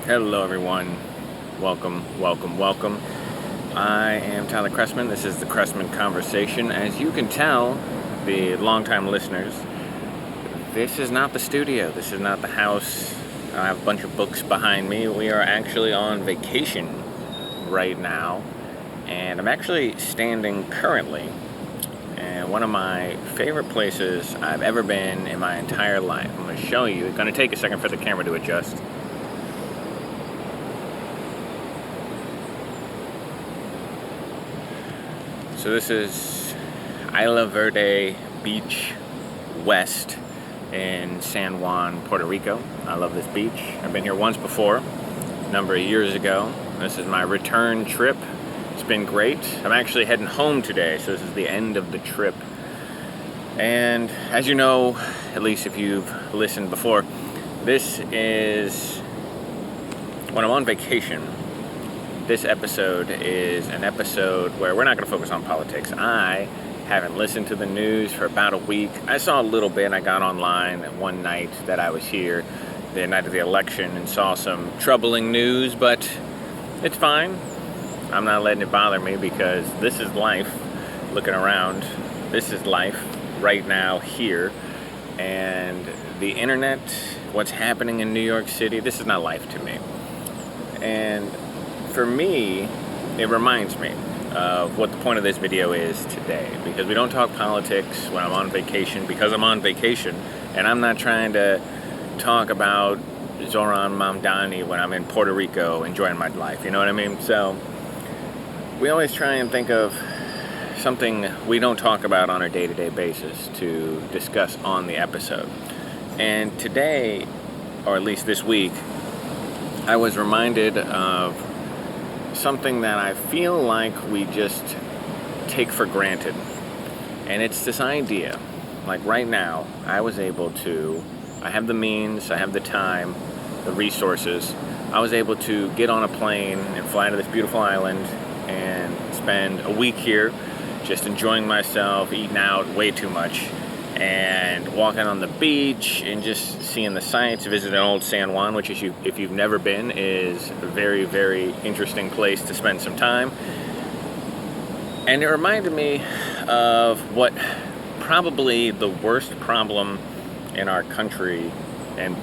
Hello everyone, welcome. I am Tyler Chrestman. This is the Chrestman Conversation. As you can tell, the longtime listeners, this is not the studio, this is not the house. I have a bunch of books behind me. We are actually on vacation right now, and I'm actually standing currently in one of my favorite places I've ever been in my entire life. I'm going to show you. It's going to take a second for the camera to adjust. So this is Isla Verde Beach West in San Juan, Puerto Rico. I love this beach. I've been here once before, a number of years ago. This is my return trip. It's been great. I'm actually heading home today, so this is the end of the trip. And as you know, at least if you've listened before, this is when I'm on vacation. This episode is an episode where we're not going to focus on politics. I haven't listened to the news for about a week. I saw a little bit. I got online one night that I was here, the night of the election, and saw some troubling news, but it's fine. I'm not letting it bother me because this is life. Looking around, this is life right now here. And the internet, what's happening in New York City, this is not life to me. And for me, it reminds me of what the point of this video is today, because we don't talk politics when I'm on vacation, because I'm on vacation, and I'm not trying to talk about Zoran Mamdani when I'm in Puerto Rico enjoying my life, you know what I mean? So we always try and think of something we don't talk about on a day-to-day basis to discuss on the episode. And today, or at least this week, I was reminded of something that I feel like we just take for granted. And it's this idea, like right now, I have the means, I have the time, the resources. I was able to get on a plane and fly to this beautiful island and spend a week here just enjoying myself, eating out way too much, and walking on the beach and just seeing the sights, visiting old San Juan, which is, if you've never been, is a very, very interesting place to spend some time. And it reminded me of what probably the worst problem in our country and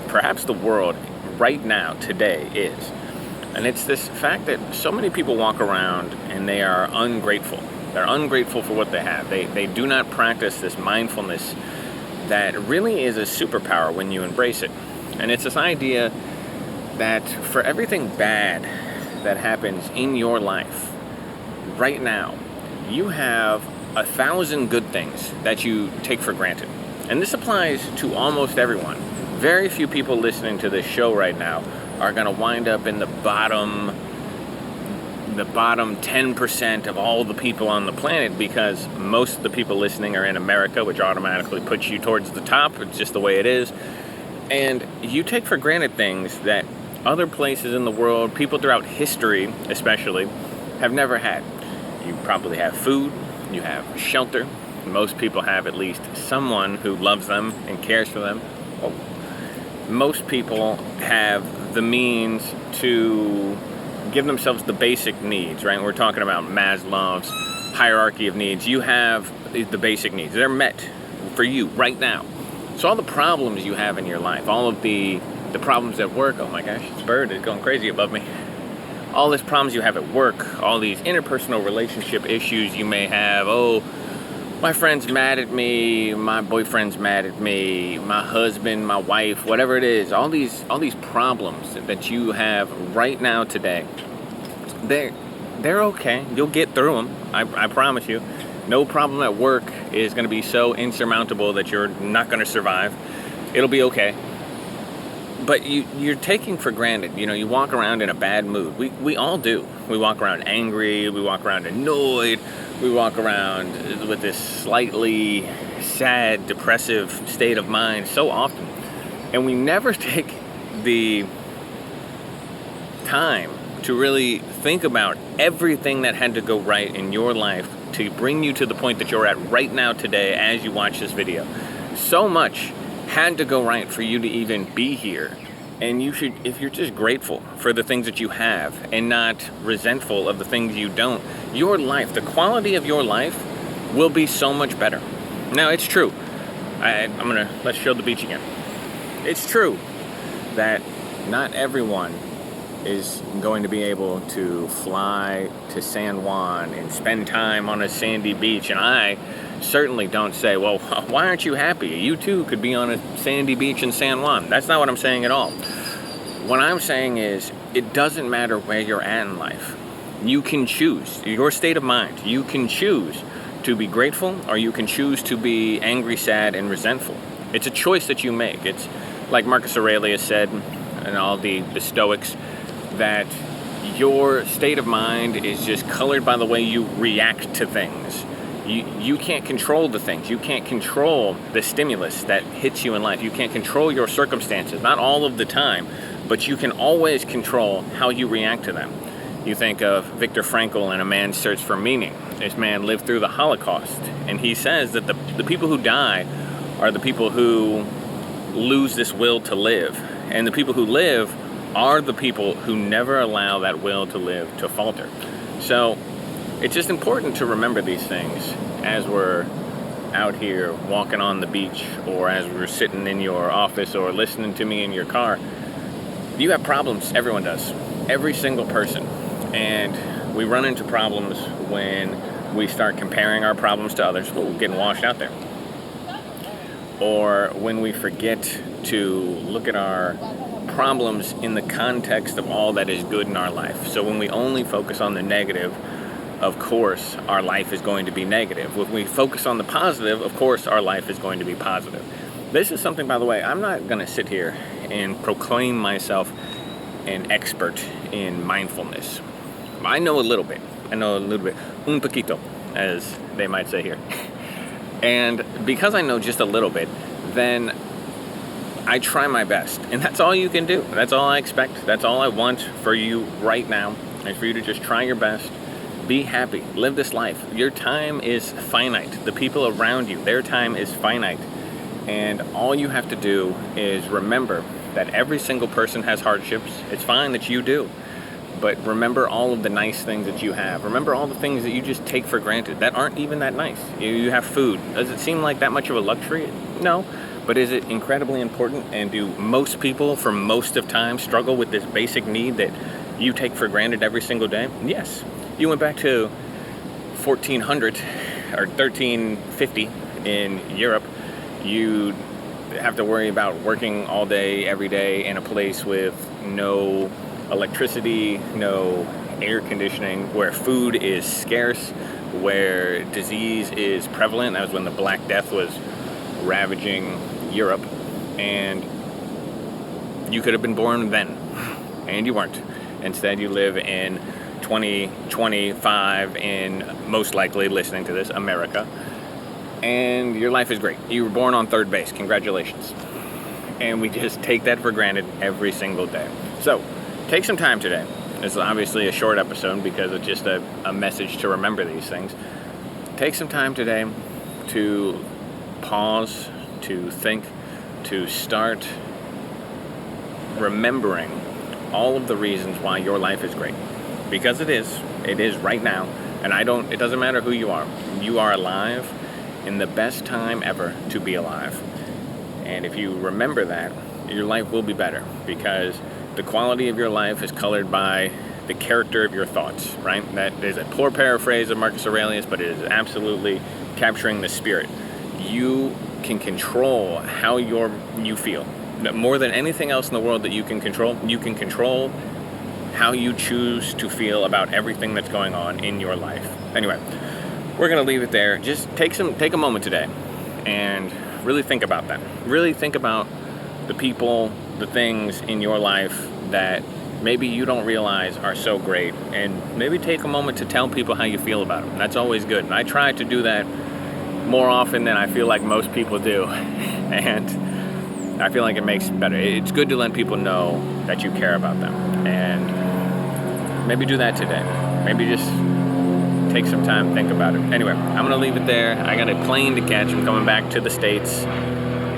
perhaps the world right now, today, is. And it's this fact that so many people walk around and they are ungrateful. They're ungrateful for what they have. They do not practice this mindfulness that really is a superpower when you embrace it. And it's this idea that for everything bad that happens in your life right now, you have 1,000 good things that you take for granted. And this applies to almost everyone. Very few people listening to this show right now are going to wind up in the bottom 10% of all the people on the planet, because most of the people listening are in America, which automatically puts you towards the top. It's just the way it is. And you take for granted things that other places in the world, people throughout history especially, have never had. You probably have food, you have shelter. Most people have at least someone who loves them and cares for them. Most people have the means to give themselves the basic needs, right? We're talking about Maslow's hierarchy of needs. You have the basic needs. They're met for you right now. So all the problems you have in your life, all of the problems at work, oh my gosh, this bird is going crazy above me. All these problems you have at work, all these interpersonal relationship issues you may have. Oh, my friend's mad at me, my boyfriend's mad at me, my husband, my wife, whatever it is, all these problems that you have right now today, they're okay. You'll get through them. I promise you. No problem at work is going to be so insurmountable that you're not going to survive. It'll be okay. But you're taking for granted. You know, you walk around in a bad mood. We all do. We walk around angry. We walk around annoyed. We walk around with this slightly sad, depressive state of mind so often. And we never take the time to really think about everything that had to go right in your life to bring you to the point that you're at right now today as you watch this video. So much had to go right for you to even be here And you should, if you're just grateful for the things that you have and not resentful of the things you don't, your life, the quality of your life will be so much better. Now, it's true. Let's show the beach again. It's true that not everyone is going to be able to fly to San Juan and spend time on a sandy beach. And I certainly don't say, well, why aren't you happy? You too could be on a sandy beach in San Juan. That's not what I'm saying at all. What I'm saying is, it doesn't matter where you're at in life. You can choose your state of mind. You can choose to be grateful, or you can choose to be angry, sad, and resentful. It's a choice that you make. It's like Marcus Aurelius said, and all the Stoics, that your state of mind is just colored by the way you react to things. You can't control the things. You can't control the stimulus that hits you in life. You can't control your circumstances, not all of the time, but you can always control how you react to them. You think of Viktor Frankl and A Man's Search for Meaning. This man lived through the Holocaust, and he says that the people who die are the people who lose this will to live, and the people who live are the people who never allow that will to live to falter. So it's just important to remember these things as we're out here walking on the beach, or as we're sitting in your office, or listening to me in your car. You have problems. Everyone does. Every single person. And we run into problems when we start comparing our problems to others. We're getting washed out there. Or when we forget to look at our problems in the context of all that is good in our life. So when we only focus on the negative, of course, our life is going to be negative. When we focus on the positive, of course, our life is going to be positive. This is something, by the way, I'm not going to sit here and proclaim myself an expert in mindfulness. I know a little bit. Un poquito, as they might say here. And because I know just a little bit, then I try my best. And that's all you can do. That's all I expect. That's all I want for you right now, is for you to just try your best. Be happy. Live this life. Your time is finite. The people around you, their time is finite. And all you have to do is remember that every single person has hardships. It's fine that you do. But remember all of the nice things that you have. Remember all the things that you just take for granted that aren't even that nice. You have food. Does it seem like that much of a luxury? No. But is it incredibly important? And do most people for most of time struggle with this basic need that you take for granted every single day? Yes. You went back to 1400 or 1350 in Europe, you'd have to worry about working all day, every day in a place with no electricity, no air conditioning, where food is scarce, where disease is prevalent. That was when the Black Death was ravaging Europe, and you could have been born then, and you weren't. Instead, you live in 2025 in, most likely listening to this, America, and your life is great. You were born on third base. Congratulations. And we just take that for granted every single day. So take some time today. This is obviously a short episode because it's just a message to remember these things. Take some time today to pause, to think, to start remembering all of the reasons why your life is great. Because it is right now. And it doesn't matter who you are alive in the best time ever to be alive. And if you remember that, your life will be better, because the quality of your life is colored by the character of your thoughts, right? That is a poor paraphrase of Marcus Aurelius, but it is absolutely capturing the spirit. You can control how you feel. More than anything else in the world that you can control how you choose to feel about everything that's going on in your life. Anyway, we're going to leave it there. Just take a moment today and really think about that. Really think about the people, the things in your life that maybe you don't realize are so great, and maybe take a moment to tell people how you feel about them. That's always good. And I try to do that more often than I feel like most people do. And I feel like it makes it better. It's good to let people know that you care about them. And maybe do that today. Maybe just take some time to think about it. Anyway, I'm going to leave it there. I got a plane to catch. I'm coming back to the States.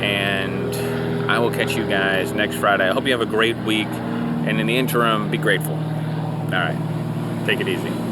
And I will catch you guys next Friday. I hope you have a great week. And in the interim, be grateful. All right. Take it easy.